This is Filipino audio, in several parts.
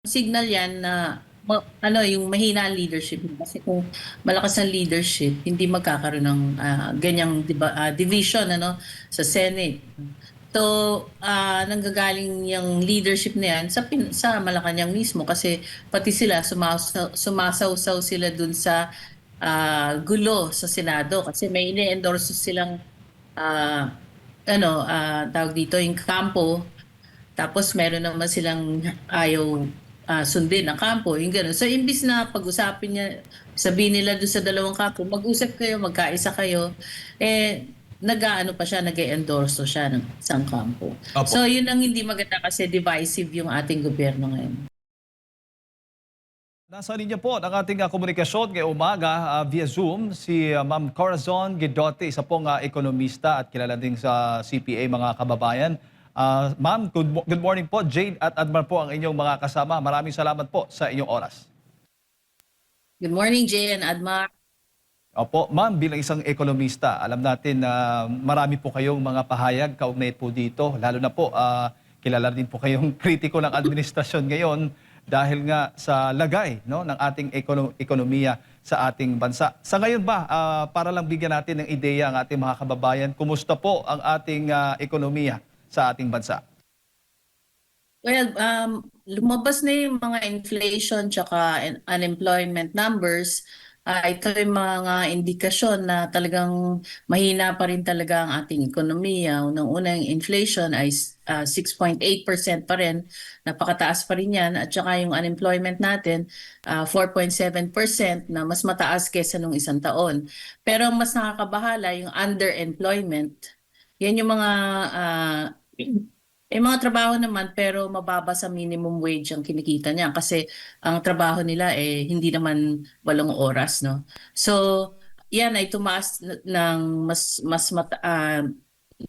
signal yan na ano yung mahina ang leadership mo. Kasi kung malakas ang leadership, hindi magkakaroon ng ganyang division ano sa Senate. So, nanggagaling yung leadership na yan sa Malacanang mismo kasi pati sila sumasaw-saw sila dun sa gulo sa Senado kasi may ini-endorse silang ah, tawag dito yung kampo tapos meron naman silang ayaw sundin ng kampo, yung gano'n. So, imbis na pag-usapin niya, sabihin nila doon sa dalawang kampo, mag-usap kayo, magkaisa kayo, nag-aano pa siya, nag-endorso siya ng isang kampo. Opo. So, yun ang hindi maganda kasi divisive yung ating gobyerno ngayon. Nasa linya po ng ating komunikasyon ngayong umaga via Zoom si Ma'am Corazon Guidote, isa pong ekonomista at kilala din sa CPA mga kababayan. Ma'am, good morning po. Jade at Admar po ang inyong mga kasama. Maraming salamat po sa inyong oras. Good morning, Jay and Admar. Opo, ma'am, bilang isang ekonomista, alam natin na marami po kayong mga pahayag kaugnay po dito. Lalo na po, kilala din po kayong kritiko ng administrasyon ngayon dahil nga sa lagay no, ng ating ekonomiya sa ating bansa. Sa ngayon ba, para lang bigyan natin ng ideya ang ating mga kababayan, kumusta po ang ating ekonomiya sa ating bansa? Well, lumabas na yung mga inflation tsaka unemployment numbers. Ito yung mga indikasyon na talagang mahina pa rin talaga ang ating ekonomiya. Unang-una yung inflation ay 6.8% pa rin. Napakataas pa rin yan. At saka yung unemployment natin, 4.7% na mas mataas kesa nung isang taon. Pero ang mas nakakabahala yung underemployment. Yan yung mga mga trabaho naman pero mababa sa minimum wage ang kinikita niya kasi ang trabaho nila hindi naman 8 oras, no. So, yan ay tumaas ng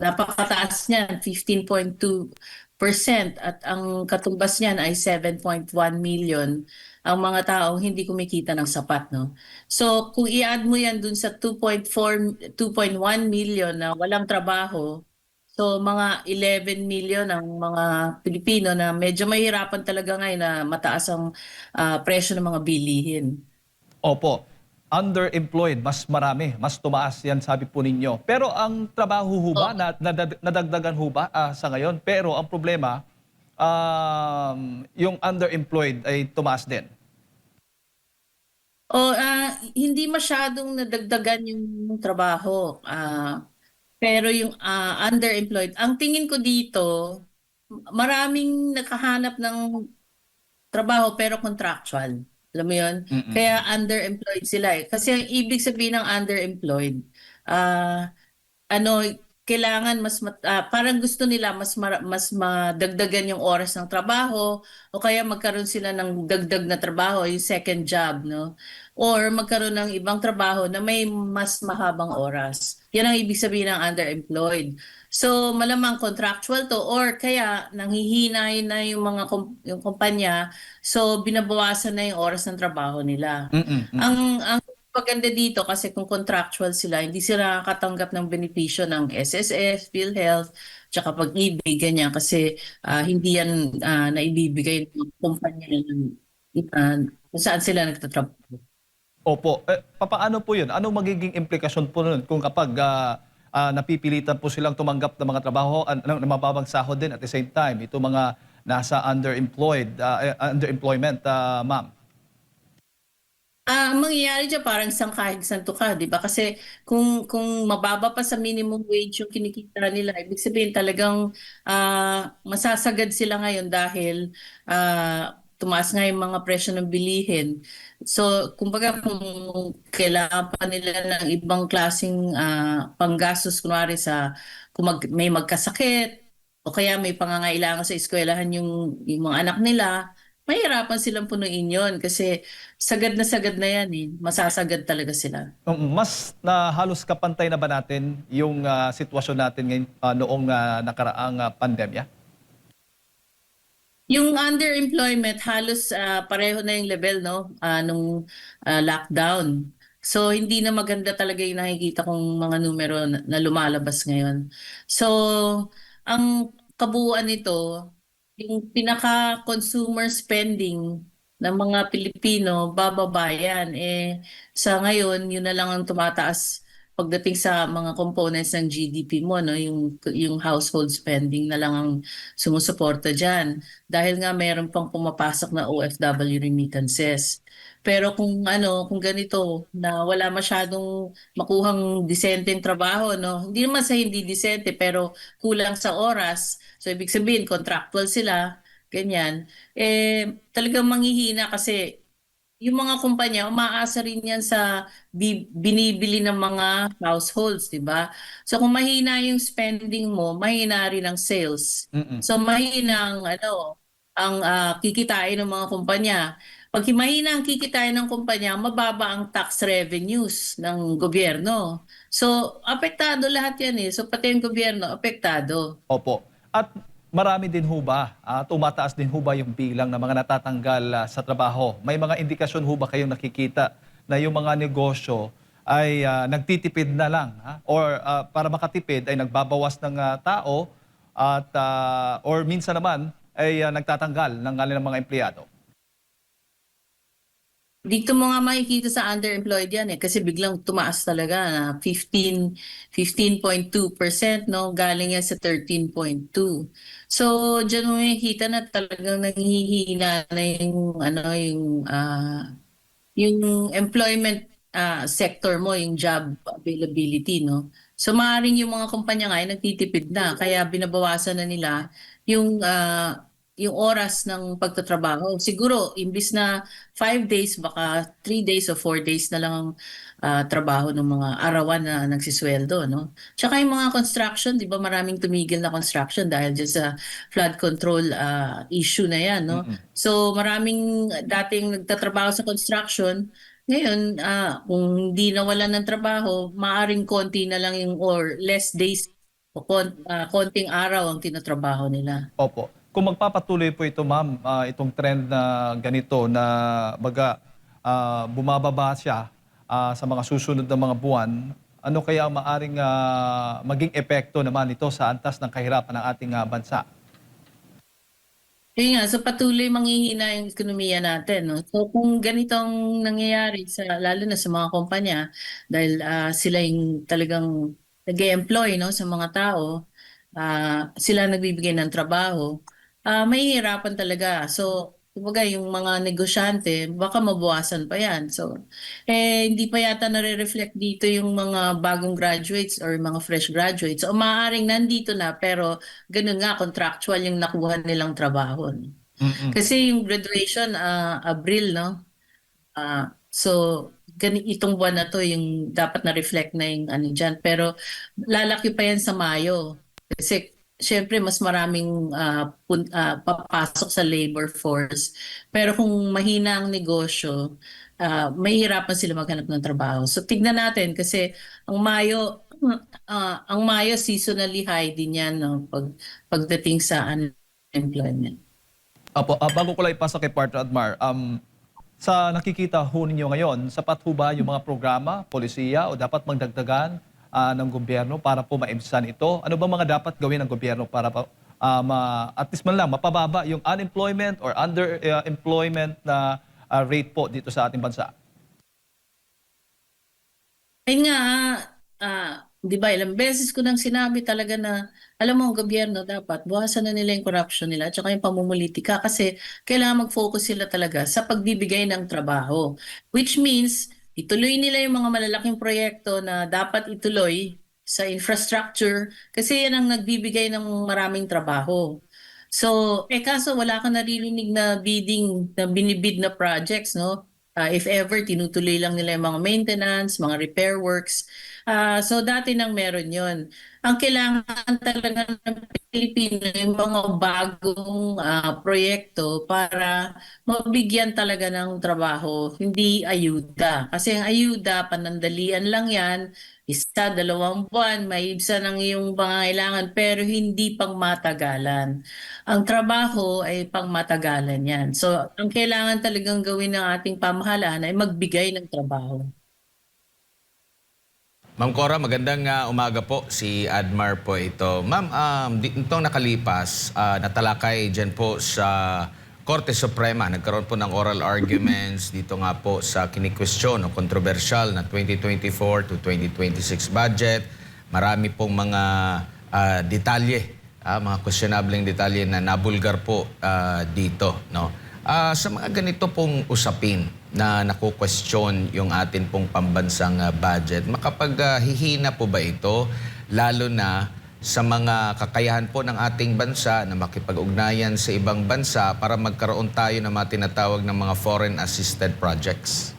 napakataas niyan, 15.2% at ang katumbas niyan ay 7.1 million ang mga taong hindi kumikita ng sapat, no. So, kung i-add mo yan dun sa 2.1 million na walang trabaho. So mga 11 million ang mga Pilipino na medyo mahirapan talaga ngayon na mataas ang presyo ng mga bilihin. Opo, underemployed, mas marami, mas tumaas yan sabi po ninyo. Pero ang trabaho ho ba, O, nadagdagan ho ba sa ngayon? Pero ang problema, yung underemployed ay tumaas din. hindi masyadong nadagdagan yung trabaho. Pero yung underemployed, ang tingin ko dito, maraming nakahanap ng trabaho pero contractual. Alam mo yun? Kaya Mm-mm. underemployed sila eh. Kasi ang ibig sabihin ng underemployed, ah ano, kailangan parang gusto nila mas madagdagan yung oras ng trabaho o kaya magkaroon sila ng dagdag na trabaho, yung second job, no? Or magkaroon ng ibang trabaho na may mas mahabang oras. Yan ang ibig sabihin ng underemployed. So, malamang contractual to or kaya nanghihinay na yung yung kumpanya, so binabawasan na yung oras ng trabaho nila. Mm-mm. Mm-mm. Ang maganda dito kasi kung contractual sila, hindi sila nakakatanggap ng benepisyo ng SSS, PhilHealth, tsaka pag-ibig, ganyan. Kasi hindi yan naibibigay ng kumpanya kung saan sila nagtatrabaho. Opo. Papaano po yun? Anong magiging implikasyon po nun kung kapag napipilitan po silang tumanggap ng mga trabaho ng mababang sahod din at the same time, ito mga nasa underemployment, ma'am? Ang mangyayari dyan parang sangkahig santo ka, di ba? Kasi kung mababa pa sa minimum wage yung kinikita nila, ibig sabihin talagang masasagad sila ngayon dahil tumaas nga yung mga presyo ng bilihin. So, kumbaga kung kailangan pa nila ng ibang klaseng panggastos, kunwari kung may magkasakit, o kaya may pangangailangan sa eskwelahan yung mga anak nila, mahirapan silang punuin yon kasi sagad na yan eh. Masasagad talaga sila. Mas na halos kapantay na ba natin yung sitwasyon natin ngayon noong nakaraang pandemya? Yung underemployment, halos pareho na yung level, no? Nung lockdown. So, hindi na maganda talaga yung nakikita kong mga numero na lumalabas ngayon. So, ang kabuuan nito, yung pinaka-consumer spending ng mga Pilipino, bababa yan. Sa ngayon, yun na lang ang tumataas pagdating sa mga components ng GDP mo, no? Yung household spending na lang ang sumusuporta dyan. Dahil nga mayroon pang pumapasok na OFW remittances. Pero kung ganito na wala masyadong makuhang disenteng trabaho, no? Hindi naman sa hindi disente, pero kulang sa oras. So, ibig sabihin, contractual sila, ganyan. Talagang manghihina kasi yung mga kumpanya, umaasa rin yan sa binibili ng mga households, di ba? So, kung mahina yung spending mo, mahina rin ang sales. Mm. So, mahina ang kikitain ng mga kumpanya. Pag mahina ang kikitain ng kumpanya, mababa ang tax revenues ng gobyerno. So, apektado lahat yan eh. So, pati yung gobyerno, apektado. Opo. At marami din ho ba, tumataas din ho ba yung bilang ng mga natatanggal sa trabaho? May mga indikasyon ho ba kayong nakikita na yung mga negosyo ay nagtitipid na lang? Or para makatipid ay nagbabawas ng tao at or minsan naman ay nagtatanggal ng kanilang mga empleyado? Dito mo nga makikita sa underemployed yan eh kasi biglang tumaas talaga na 15.2%, no, galing yan sa 13.2. So diyan mo makikita na talagang nanghihina na yung employment sector mo, yung job availability, no? So maaaring yung mga kumpanya nga ay nagtitipid na, kaya binabawasan na nila yung oras ng pagtatrabaho. Siguro, imbis na 5 days, baka 3 days o 4 days na lang ang trabaho ng mga arawan na nagsisweldo, no? Tsaka yung mga construction, di ba maraming tumigil na construction dahil dyan sa flood control issue na yan, no? Mm. So maraming dating nagtatrabaho sa construction, ngayon kung hindi nawalan ng trabaho, maaring konti na lang yung or less days o konting araw ang tinatrabaho nila. Opo. Kung magpapatuloy po ito, ma'am, itong trend na ganito na bumababa siya sa mga susunod na mga buwan, ano kaya ang maaring maging epekto naman ito sa antas ng kahirapan ng ating bansa? Yun nga, so patuloy manghihina yung ekonomiya natin, no? So kung ganitong nangyayari lalo na sa mga kumpanya, dahil sila yung talagang nag-employ, no, sa mga tao, sila nagbibigay ng trabaho, mahihirapan talaga. So, kumbaga yung mga negosyante, baka mabawasan pa yan. So, hindi pa yata nare-reflect dito yung mga bagong graduates or mga fresh graduates. So, maaaring nandito na, pero ganun nga, contractual yung nakuha nilang trabaho. No? Mm. Kasi yung graduation, Abril, no? So, itong buwan na to, yung dapat na-reflect na yung ano dyan. Pero lalaki pa yan sa Mayo. Kasi syempre mas maraming papasok sa labor force. Pero kung mahina ang negosyo, mahihirapan sila maghanap ng trabaho. So tignan natin kasi ang Mayo seasonally high din yan, no, pagdating sa unemployment. Apo, bago ko lang ipasa kay Partner Admar, sa nakikita ho ninyo ngayon, sapat ho ba yung mga programa, polisiya o dapat magdagdagan ng gobyerno para po maibsan ito? Ano ba mga dapat gawin ng gobyerno para at least man lang mapababa yung unemployment or underemployment na rate po dito sa ating bansa? Ayun nga, 'di ba ilang beses ko nang sinabi talaga na, alam mo, ang gobyerno dapat buwasan na nila yung corruption nila at saka yung pamumulitika kasi kailangan mag-focus sila talaga sa pagbibigay ng trabaho. Which means, ituloy nila yung mga malalaking proyekto na dapat ituloy sa infrastructure kasi yan ang nagbibigay ng maraming trabaho. So, kaso wala ka naririnig na bidding, na binibid na projects, no? If ever, tinutuloy lang nila yung mga maintenance, mga repair works. So dati nang meron yon. Ang kailangan talaga ng Pilipino yung mga bagong proyekto para mabigyan talaga ng trabaho, hindi ayuda. Kasi ang ayuda, panandalian lang yan, 1, 2 buwan, maibsan ang iyong pangangailangan, pero hindi pang matagalan. Ang trabaho ay pang matagalan yan. So, ang kailangan talagang gawin ng ating pamahalaan ay magbigay ng trabaho. Ma'am Cora, magandang umaga po. Si Admar po ito. Ma'am, itong nakalipas, natalakay dyan po sa Korte Suprema. Nagkaroon po ng oral arguments dito nga po sa kinikwestiyon o kontrobersyal na 2024 to 2026 budget. Marami pong mga detalye, mga questionableng detalye na nabulgar po dito. No? Sa mga ganito pong usapin na nakukwestiyon yung atin pong pambansang budget, makapag-hihina po ba ito lalo na sa mga kakayahan po ng ating bansa na makipag-ugnayan sa ibang bansa para magkaroon tayo ng mga tinatawag ng mga foreign assisted projects?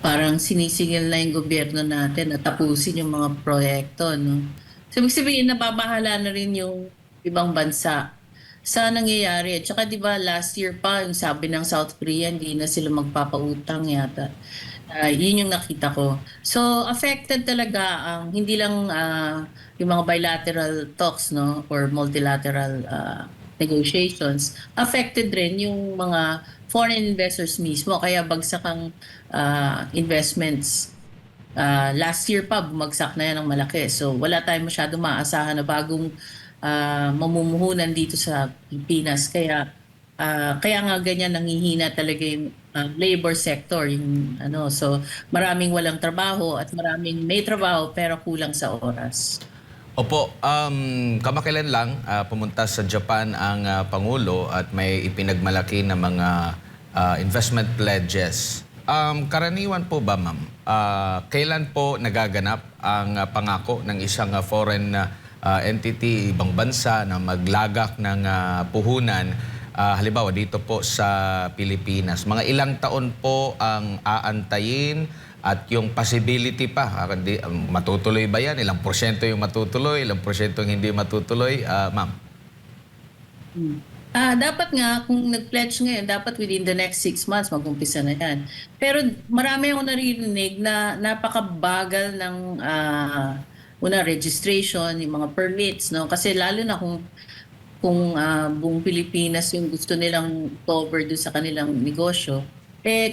Parang sinisingil na yung gobyerno natin na tapusin yung mga proyekto, no? So, ibig sabihin, nababahala na rin yung ibang bansa sa nangyayari. At saka, di ba, last year pa, yung sabi ng South Korea, hindi na sila magpapautang yata. Yun yung nakita ko. So, affected talaga ang hindi lang yung mga bilateral talks, no, or multilateral negotiations. Affected rin yung mga foreign investors mismo. Kaya bagsak ang investments. Last year pa, bumagsak na yan ng malaki. So, wala tayong masyadong maasahan na bagong mamumuhunan dito sa Pilipinas. Kaya nga ganyan nanghihina talaga yung labor sector. Yung, so, maraming walang trabaho at maraming may trabaho pero kulang sa oras. Opo, kamakailan lang pumunta sa Japan ang Pangulo at may ipinagmalaki na mga investment pledges. Karaniwan po ba, ma'am? Kailan po nagaganap ang pangako ng isang foreign entity, ibang bansa na maglagak ng puhunan, halimbawa dito po sa Pilipinas? Mga ilang taon po ang aantayin at yung possibility pa, matutuloy ba yan? Ilang porsyento yung matutuloy, ilang porsyento yung hindi matutuloy, ma'am? Dapat nga, kung nag-pledge ngayon, dapat within the next 6 months, mag-umpisa na yan. Pero marami akong naririnig na napakabagal ng registration, yung mga permits, no? Kasi lalo na kung buong Pilipinas yung gusto nilang cover doon sa kanilang negosyo,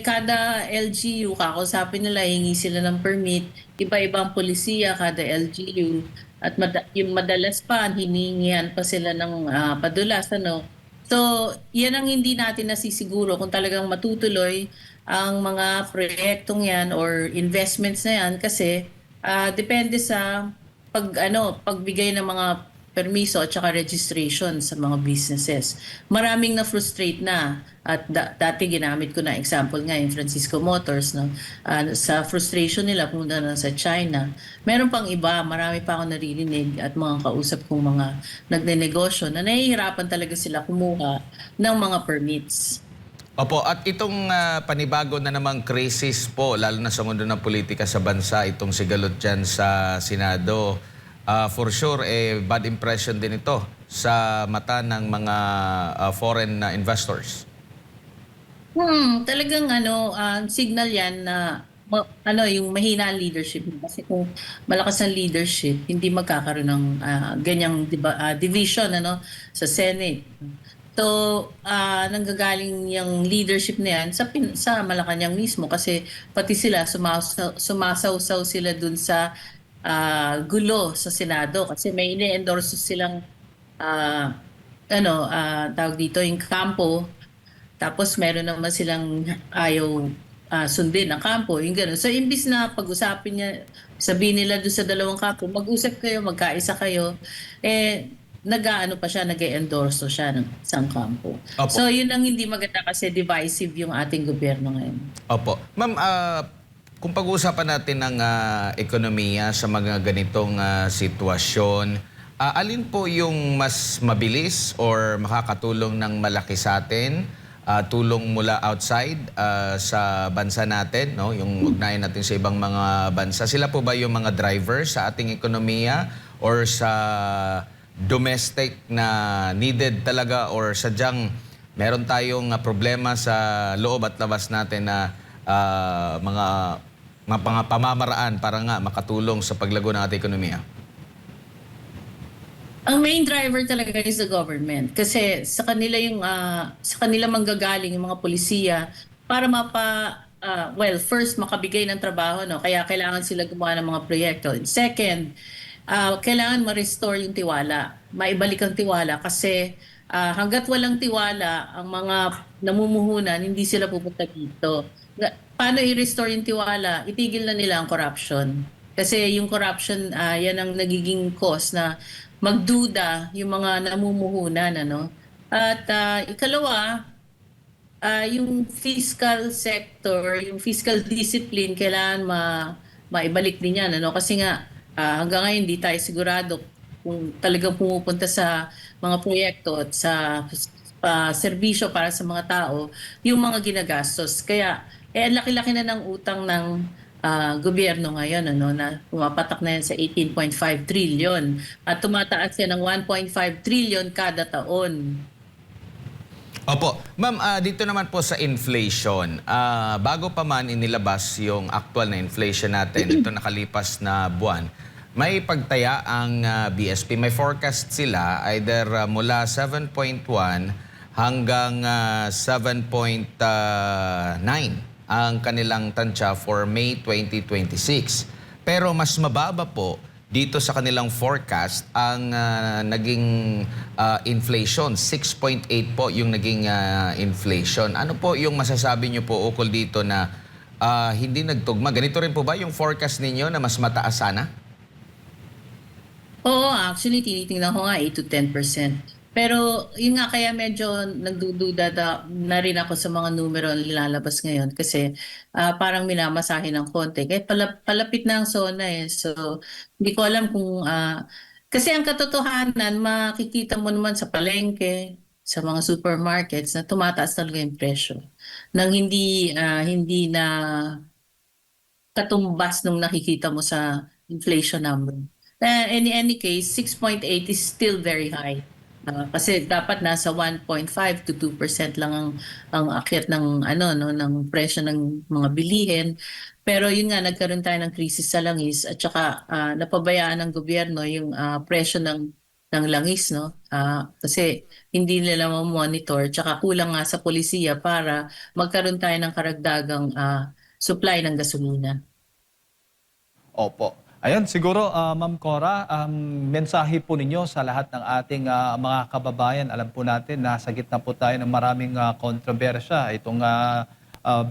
kada LGU, kakausapin nila, hingi sila ng permit, iba-ibang polisiya, kada LGU, at yung madalas pa, hiningihan pa sila ng padulas, ano? So, yan ang hindi natin nasisiguro kung talagang matutuloy ang mga proyektong yan or investments na yan kasi depende sa pagbigay ng mga permiso at saka registration sa mga businesses. Maraming na-frustrate na at dati ginamit ko na example nga yung Francisco Motors, no? Sa frustration nila pumunta na sa China. Meron pang iba, marami pa ako naririnig at mga kausap kong mga nagnenegosyo na nahihirapan talaga sila kumuha ng mga permits. Opo, at itong panibago na namang krisis po, lalo na sa mundo ng politika sa bansa, itong sigalot dyan sa Senado, for sure, bad impression din ito sa mata ng mga foreign investors. Talagang signal 'yan na yung mahina ang leadership kasi kung malakas ang leadership, hindi magkakaroon ng ganyang division sa Senate. So, nanggagaling yung leadership na yan sa Malacanang mismo kasi pati sila sumasawsaw sila dun sa gulo sa Senado kasi may ini-endorse silang tawag dito yung kampo. Tapos meron naman silang ayaw sundin ng kampo, yung gano'n. So, imbis na pag-usapin niya, sabihin nila doon sa dalawang kampo, mag-usap kayo, magkaisa kayo, nag-aano pa siya, nag-endorso siya ng isang kampo. Opo. So, yun ang hindi maganda kasi divisive yung ating gobyerno ngayon. Opo. Ma'am, kung pag-uusapan natin ng ekonomiya sa mga ganitong sitwasyon, alin po yung mas mabilis or makakatulong ng malaki sa atin? Tulong mula outside sa bansa natin, no? Yung ugnayan natin sa ibang mga bansa. Sila po ba yung mga driver sa ating ekonomiya or sa domestic na needed talaga or sadyang meron tayong problema sa loob at labas natin na mga pamamaraan para nga makatulong sa paglago ng ating ekonomiya? Ang main driver talaga is the government kasi sa kanila sa kanila manggagaling yung mga polisiya para well, first makabigay ng trabaho, no, kaya kailangan sila gumawa ng mga proyekto. And second, kailangan ma-restore yung tiwala, maibalik ang tiwala kasi hanggat walang tiwala ang mga namumuhunan, hindi sila pupunta dito. Paano i-restore yung tiwala? Itigil na nila ang corruption. Kasi yung corruption, yan ang nagiging cause na magduda yung mga namumuhunan, ano. At ikalawa, yung fiscal sector, yung fiscal discipline, kailangan maibalik din yan, ano. Kasi nga, hanggang ngayon, hindi tayo sigurado kung talagang pumupunta sa mga proyekto at sa serbisyo para sa mga tao, yung mga ginagastos. Kaya, ang laki-laki na ng utang ng gobyerno ngayon, ano, na pumapatak na yan sa 18.5 trillion at tumataas yan ng 1.5 trillion kada taon. Opo. Ma'am, dito naman po sa inflation, bago pa man inilabas yung actual na inflation natin, ito nakalipas na buwan, may pagtaya ang BSP. May forecast sila either mula 7.1 hanggang 7.9 ang kanilang tansya for May 2026. Pero mas mababa po dito sa kanilang forecast ang naging inflation. 6.8 po yung naging inflation. Ano po yung masasabi niyo po ukol dito na hindi nagtugma? Ganito rin po ba yung forecast ninyo na mas mataas sana? Oo, actually, tinitingnan ko nga 8 to 10%. Pero yun nga, kaya medyo nagdududa na rin ako sa mga numero na nilalabas ngayon kasi parang minamasahin ng konti. Kahit palapit na ang zona eh. So, hindi ko alam kung... kasi ang katotohanan, makikita mo naman sa palengke, sa mga supermarkets na tumataas talaga yung presyo. Nang hindi na katumbas nung nakikita mo sa inflation number. In any case, 6.8 is still very high. Kasi dapat nasa 1.5 to 2% lang ang akyat ng ng presyo ng mga bilihin. Pero yun nga, nagkaroon tayo ng krisis sa langis at saka napabayaan ng gobyerno yung presyo ng langis, no? Kasi hindi nila ma-monitor tsaka kulang nga sa polisiya para magkaroon tayo ng karagdagang supply ng gasolina. Opo. Ayan, siguro Ma'am Cora, mensahe po ninyo sa lahat ng ating mga kababayan. Alam po natin, nasa gitna po tayo ng maraming kontrobersya. Itong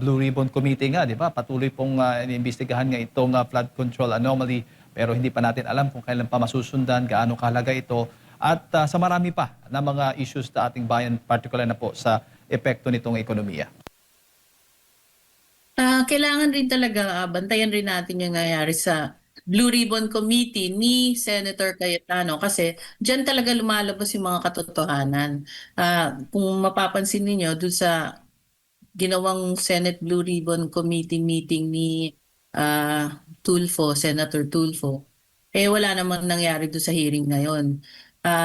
Blue Ribbon Committee nga, di ba? Patuloy pong iniimbestigahan nga itong flood control anomaly. Pero hindi pa natin alam kung kailan pa masusundan, gaano kahalaga ito. At sa marami pa na mga issues sa ating bayan, particular na po sa epekto nitong ekonomiya. Kailangan rin talaga bantayan rin natin yung nangyayari sa Blue Ribbon Committee ni Senator Cayetano kasi diyan talaga lumalabas yung mga katotohanan. Kung mapapansin niyo doon sa ginawang Senate Blue Ribbon Committee meeting ni Tulfo, Senator Tulfo, wala namang nangyari doon sa hearing ngayon.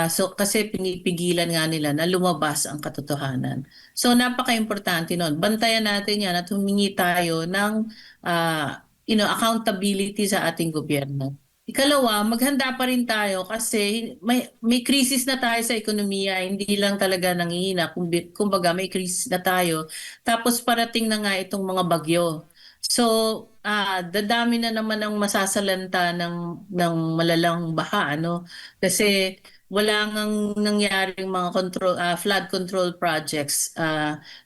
So kasi pinipigilan nga nila na lumabas ang katotohanan. So napaka-importante nun. Bantayan natin yan at humingi tayo ng accountability sa ating gobyerno. Ikalawa, maghanda pa rin tayo kasi may krisis na tayo sa ekonomiya, hindi lang talaga nangihina. Kumbaga may krisis na tayo. Tapos parating na nga itong mga bagyo. So, dadami na naman ang masasalanta ng malalang baha, ano? Kasi wala ngang nangyaring mga flood control projects.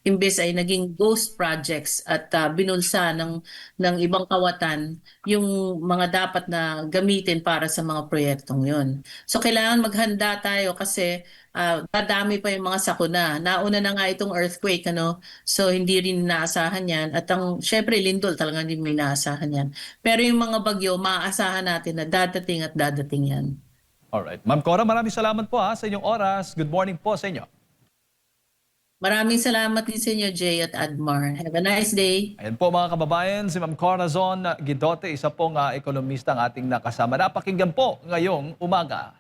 Imbes ay naging ghost projects at binulsa ng ibang kawatan yung mga dapat na gamitin para sa mga proyektong yun. So kailangan maghanda tayo kasi dadami pa yung mga sakuna. Nauna na nga itong earthquake, ano? So hindi rin inaasahan yan. At syempre lindol talaga hindi mo inaasahan yan. Pero yung mga bagyo, maaasahan natin na dadating at dadating yan. Alright. Ma'am Cora, maraming salamat po sa inyong oras. Good morning po sa inyo. Maraming salamat din sa inyo, Jay at Admar. Have a nice day. Ayan po mga kababayan, si Ma'am Corazon Guidote, isa pong ekonomista ang ating nakasama. Napakinggan po ngayong umaga.